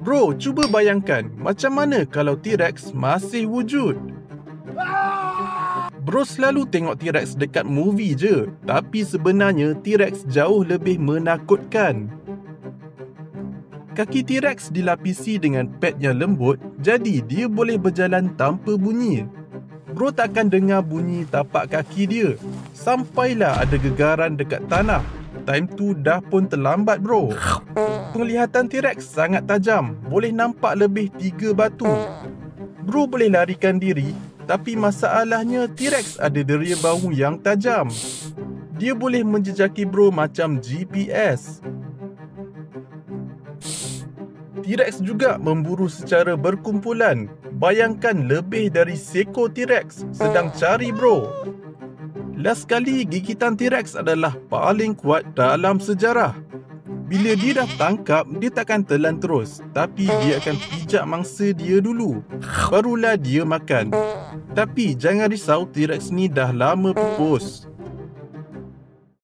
Bro, cuba bayangkan macam mana kalau T-Rex masih wujud. Bro selalu tengok T-Rex dekat movie je, tapi sebenarnya T-Rex jauh lebih menakutkan. Kaki T-Rex dilapisi dengan pad yang lembut, jadi dia boleh berjalan tanpa bunyi. Bro takkan dengar bunyi tapak kaki dia, sampailah ada gegaran dekat tanah. Time tu dah pun terlambat bro. Penglihatan T-Rex sangat tajam, boleh nampak lebih 3 batu. Bro boleh larikan diri, tapi masalahnya T-Rex ada deria bahu yang tajam. Dia boleh menjejaki bro macam GPS. T-Rex juga memburu secara berkumpulan. Bayangkan lebih dari seekor T-Rex sedang cari bro. Last kali gigitan T-Rex adalah paling kuat dalam sejarah. Bila dia dah tangkap, dia takkan telan terus, tapi dia akan pijak mangsa dia dulu. Barulah dia makan. Tapi jangan risau, T-Rex ni dah lama pupus.